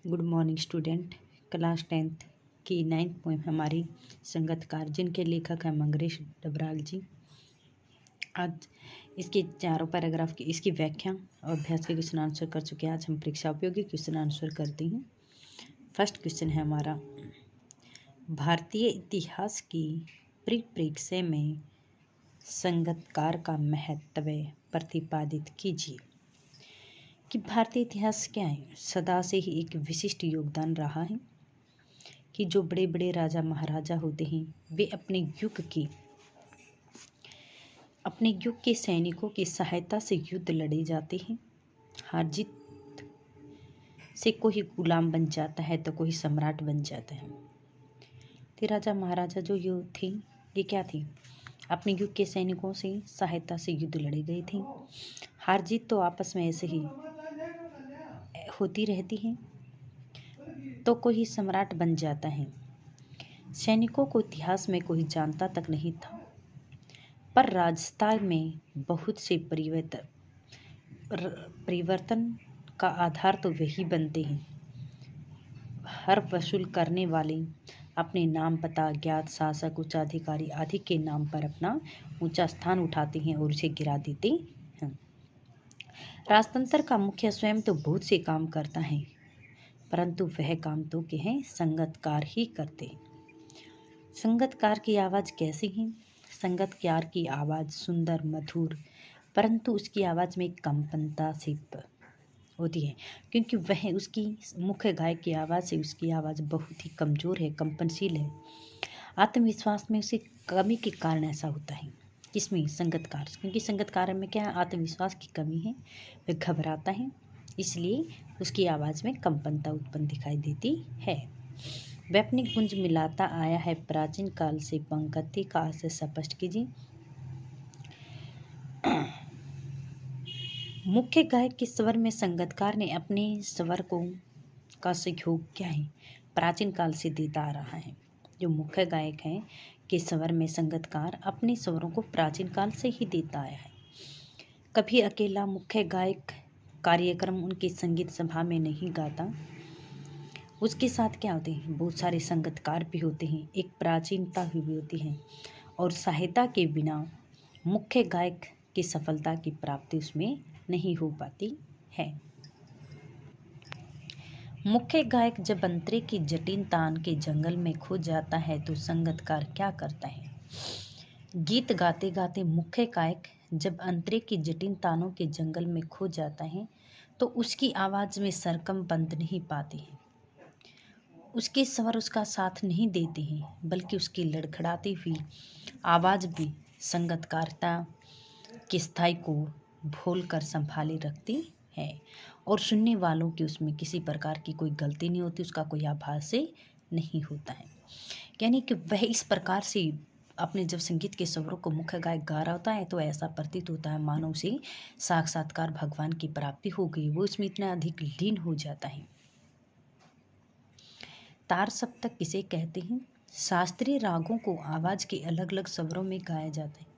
Good morning student. Class 10th की 9th poem हमारी संगतकार, जिनके लेखक हैं मंगरेश डबराल जी। आज इसके चारों पैराग्राफ की इसकी व्याख्या और अभ्यास के क्वेश्चन आंसर कर चुके हैं। आज हम परीक्षा उपयोगी क्वेश्चन आंसर करते हैं। फर्स्ट क्वेश्चन है हमारा, भारतीय इतिहास की परिप्रेक्ष्य में संगतकार का महत्व प्रतिपादित कीजिए। कि भारतीय इतिहास क्या है, सदा से ही एक विशिष्ट योगदान रहा है कि जो बड़े बड़े राजा महाराजा होते हैं वे अपने युग के सैनिकों की सहायता से युद्ध लड़े जाते हैं। हार जीत से कोई गुलाम बन जाता है तो कोई सम्राट बन जाता है। तो राजा महाराजा जो युद्ध थे ये क्या थे, अपने युग के सैनिकों से सहायता से युद्ध लड़े गए थे। हार जीत तो आपस में ऐसे ही होती रहती है, तो कोई सम्राट बन जाता है। सैनिकों को इतिहास में कोई जानता तक नहीं था, पर राजस्थान में बहुत से परिवर्तन का आधार तो वही बनते हैं। हर वसूल करने वाले अपने नाम, पता, ज्ञात, शासक, उच्चाधिकारी आदि के नाम पर अपना ऊंचा स्थान उठाते हैं और उसे गिरा देते हैं। राजतंत्र का मुखिया स्वयं तो बहुत से काम करता है, परंतु वह काम तो क्या है, संगतकार ही करते हैं। संगतकार की आवाज़ कैसी है? संगतकार की आवाज़ सुंदर, मधुर, परंतु उसकी आवाज़ में कंपनता सी होती है, क्योंकि वह उसकी मुख्य गायक की आवाज़ से उसकी आवाज़ बहुत ही कमज़ोर है, कंपनशील है। आत्मविश्वास में उसे कमी के कारण ऐसा होता है। किसमें? संगतकार। क्योंकि संगतकार में क्या है, आत्मविश्वास की कमी है, वह घबराता है, इसलिए उसकी आवाज़ में कंपनता उत्पन्न दिखाई देती है। वैपनिक गुंज मिलाता आया है प्राचीन काल से, पंक्ति का आशय स्पष्ट कीजिए। मुख्य गायक के स्वर में संगतकार ने अपने स्वर का सहयोग क्या है, प्राचीन काल से देता आ रहा है। जो मुख्य गायक हैं के स्वर में संगतकार अपने स्वरों को प्राचीन काल से ही देता आया है। कभी अकेला मुख्य गायक कार्यक्रम उनकी संगीत सभा में नहीं गाता, उसके साथ क्या होते हैं, बहुत सारे संगतकार भी होते हैं, एक प्राचीनता भी होती है, और सहायता के बिना मुख्य गायक की सफलता की प्राप्ति उसमें नहीं हो पाती है। मुख्य गायक जब अंतरे की जटिन तान के जंगल में खो जाता है तो संगतकार क्या करता है? गीत गाते गाते मुख्य गायक जब अंतरे की जटिन तानों के जंगल में खो जाता है तो उसकी आवाज़ में सरकम बंद नहीं पाती है, उसके स्वर उसका साथ नहीं देते हैं, बल्कि उसकी लड़खड़ाती हुई आवाज़ भी संगतकारता के स्थायी को भूल कर संभाले रखती है, और सुनने वालों की उसमें किसी प्रकार की कोई गलती नहीं होती, उसका कोई आभास नहीं होता है। यानी कि वह इस प्रकार से अपने जब संगीत के स्वरों को मुख्य गायक गा रहा होता है तो ऐसा प्रतीत होता है मानो उसे साक्षात्कार भगवान की प्राप्ति हो गई, वो उसमें इतना अधिक लीन हो जाता है। तार सप्तक किसे कहते हैं? शास्त्रीय रागों को आवाज़ के अलग अलग स्वरों में गाया जाता है।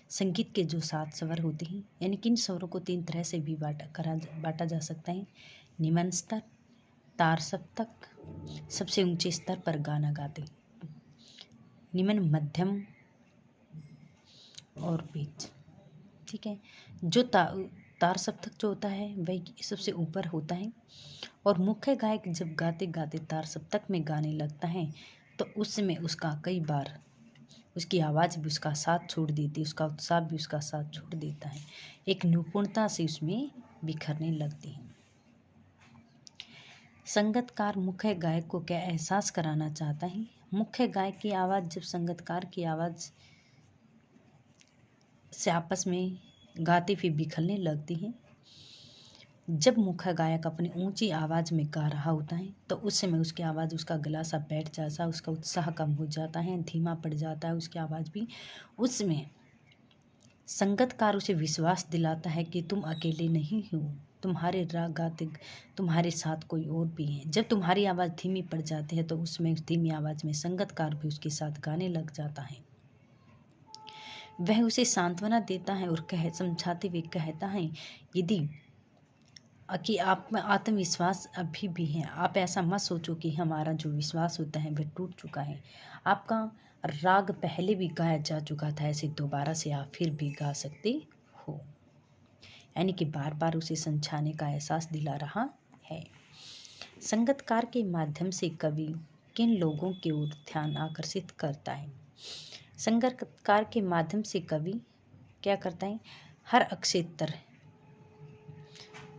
संगीत के जो 7 स्वर होते हैं, यानी कि इन स्वरों को 3 तरह से भी बांटा जा सकता है। निम्न स्तर, तार सप्तक, सबसे ऊंचे स्तर पर गाना गाते, निम्न, मध्यम और बीच। ठीक है। जो तार सप्तक जो होता है वह सबसे ऊपर होता है, और मुख्य गायक जब गाते गाते तार सप्तक में गाने लगता है तो उसमें उसका कई बार उसकी आवाज़ भी उसका साथ छोड़ देती है, उसका उत्साह भी उसका साथ छोड़ देता है, एक निपुणता से उसमें बिखरने लगती है। संगतकार मुख्य गायक को क्या एहसास कराना चाहता है? मुख्य गायक की आवाज़ जब संगतकार की आवाज़ से आपस में गाते हुए बिखरने लगती है, जब मुख्य गायक अपनी ऊंची आवाज़ में गा रहा होता है तो उस समय उसकी आवाज़, उसका गला सा बैठ जाता है, उसका उत्साह कम हो जाता है, धीमा पड़ जाता है उसकी आवाज़ भी। उसमें संगतकार उसे विश्वास दिलाता है कि तुम अकेले नहीं हो, तुम्हारे राग गाते तुम्हारे साथ कोई और भी है। जब तुम्हारी आवाज़ धीमी पड़ जाती है तो उसमें उस धीमी आवाज़ में संगतकार भी उसके साथ गाने लग जाता है। वह उसे सांत्वना देता है और समझाते हुए कहता है, यदि कि आप में आत्मविश्वास अभी भी है। आप ऐसा मत सोचो कि हमारा जो विश्वास होता है वह टूट चुका है। आपका राग पहले भी गाया जा चुका था, ऐसे दोबारा से आप फिर भी गा सकते हो। यानी कि बार बार उसे समझाने का एहसास दिला रहा है। संगतकार के माध्यम से कवि किन लोगों की ओर ध्यान आकर्षित करता है? संगतकार के माध्यम से कवि क्या करता है? हर अक्षेत्र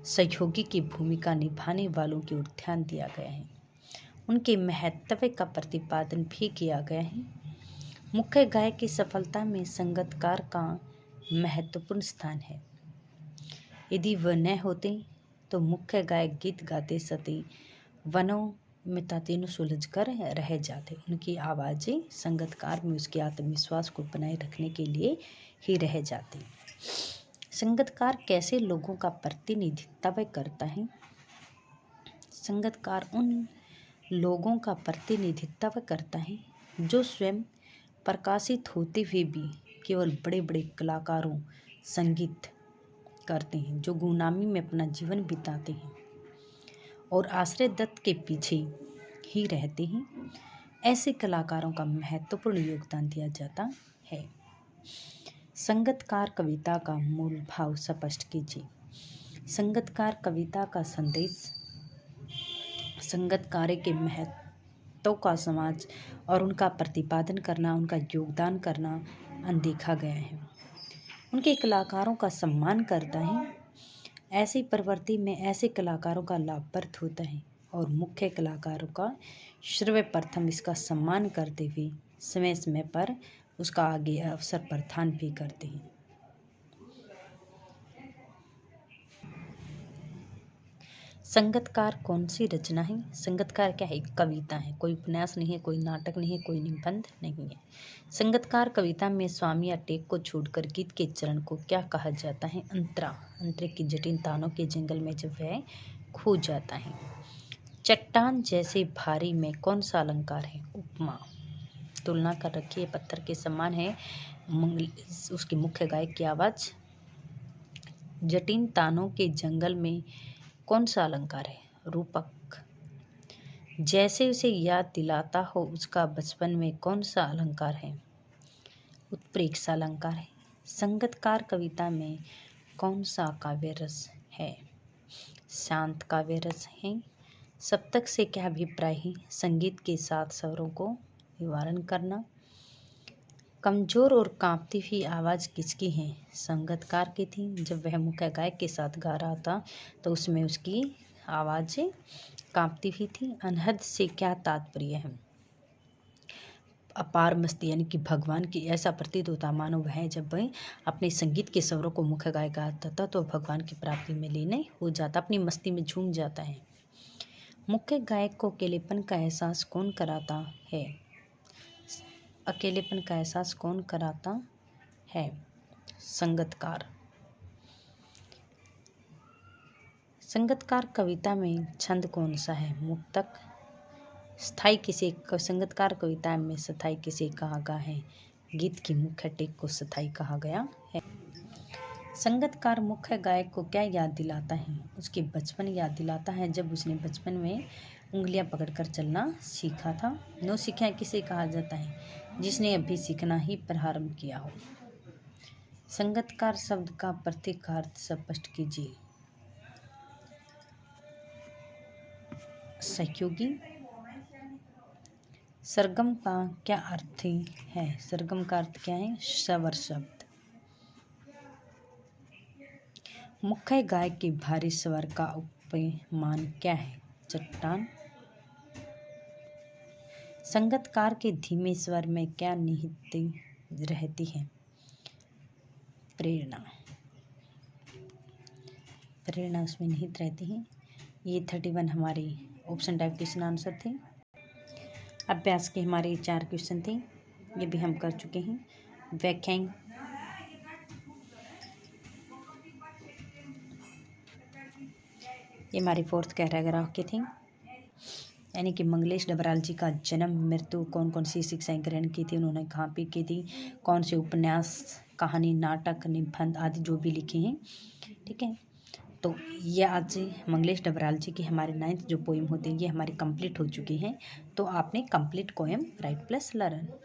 सहयोगी की भूमिका निभाने वालों की ओर ध्यान दिया गया है। उनके महत्व का प्रतिपादन भी किया गया है। मुख्य गायक की सफलता में संगतकार का महत्वपूर्ण स्थान है। यदि वह न होते तो मुख्य गायक गीत गाते सती वनों में तीनों सुलझ कर रह जाते। उनकी आवाज़ें संगतकार में उसके आत्मविश्वास को बनाए रखने के लिए ही रह जाती। संगतकार कैसे लोगों का प्रतिनिधित्व करता है? संगतकार उन लोगों का प्रतिनिधित्व करता है जो स्वयं प्रकाशित होते हुए भी केवल बड़े बड़े कलाकारों संगीत करते हैं, जो गुलामी में अपना जीवन बिताते हैं और आश्रय दत्त के पीछे ही रहते हैं। ऐसे कलाकारों का महत्वपूर्ण योगदान दिया जाता है। संगतकार कविता का मूल भाव स्पष्ट कीजिए। संगतकार कविता का संदेश संगतकार के महत्व का समाज और उनका प्रतिपादन करना, उनका योगदान करना अनदेखा गया है। उनके कलाकारों का सम्मान करता है। ऐसी प्रवृत्ति में ऐसे कलाकारों का लाभप्रद होता है और मुख्य कलाकारों का सर्वप्रथम इसका सम्मान करते हुए समय समय पर उसका आगे अवसर प्रदान भी करते हैं। संगतकार कौन सी रचना है? संगतकार क्या है? कविता है, कोई उपन्यास नहीं है, कोई नाटक नहीं है, कोई निबंध नहीं है। संगतकार कविता में स्वामी अटेक को छोड़कर गीत के चरण को क्या कहा जाता है? अंतरा। अंतरे की जटिल तानों के जंगल में जब वह खो जाता है। चट्टान जैसे भारी में कौन सा अलंकार है? उपमा। तुलना कर रखी है, पत्थर के समान है। उसके मुख्य गायक की आवाज़। जटिल तानों के जंगल में कौन सा अलंकार है? रूपक। जैसे उसे याद दिलाता हो उसका बचपन में कौन सा अलंकार है? उत्प्रेक्षा अलंकार है। संगतकार कविता में कौन सा काव्य रस है? शांत काव्य रस है। सप्तक से क्या अभिप्राय है? संगीत के साथ स्वरों को निवारण करना। कमजोर और कांपती हुई आवाज़ किसकी है? संगतकार की थी। जब वह मुख्य गायक के साथ गा रहा था तो उसमें उसकी आवाज़ कांपती हुई थी। अनहद से क्या तात्पर्य है? अपार मस्ती, यानी कि भगवान की ऐसा प्रतीत होता मानो वह जब वह अपने संगीत के स्वरों को मुख्य गायक गाता था तो भगवान की प्राप्ति में लीन हो जाता, अपनी मस्ती में झूम जाता है। मुख्य गायक को अकेलेपन का एहसास कौन कराता है? अकेलेपन का एहसास कौन कराता है? संगतकार। संगतकार कविता में छंद कौन सा है? मुक्तक। स्थाई किसे संगतकार कविता में स्थाई किसे कहा गया है? गीत की मुख्य टेक को स्थाई कहा गया है। संगतकार मुख्य गायक को क्या याद दिलाता है? उसके बचपन याद दिलाता है, जब उसने बचपन में उंगलियां पकड़कर चलना सीखा था। नौसिखिया किसे कहा जाता है? जिसने अभी सीखना ही प्रारंभ किया हो। संगतकार शब्द का प्रतीकार्थ स्पष्ट कीजिए। सहयोगी। सरगम का क्या अर्थ है? सरगम का अर्थ क्या है? स्वर शब्द। मुख्य गायक के भारी स्वर का उपमान क्या है? चट्टान। संगतकार के धीमे स्वर में क्या निहित रहती है? प्रेरणा। प्रेरणा उसमें निहित रहती है। ये 31 हमारे ऑप्शन टाइप क्वेश्चन आंसर थे। अभ्यास के हमारे 4 क्वेश्चन थे, ये भी हम कर चुके हैं। व्याख्याएं ये हमारे 4th पैराग्राफ के थे। यानी कि मंगलेश डबराल जी का जन्म मृत्यु, कौन कौन सी शिक्षाएं ग्रहण की थी, उन्होंने कहाँ पे की थी, कौन से उपन्यास, कहानी, नाटक, निबंध आदि जो भी लिखे हैं। ठीक है, तो ये आज मंगलेश डबराल जी की हमारे 9th जो पोएम होते हैं ये हमारे कंप्लीट हो चुके हैं। तो आपने complete poem right plus learn.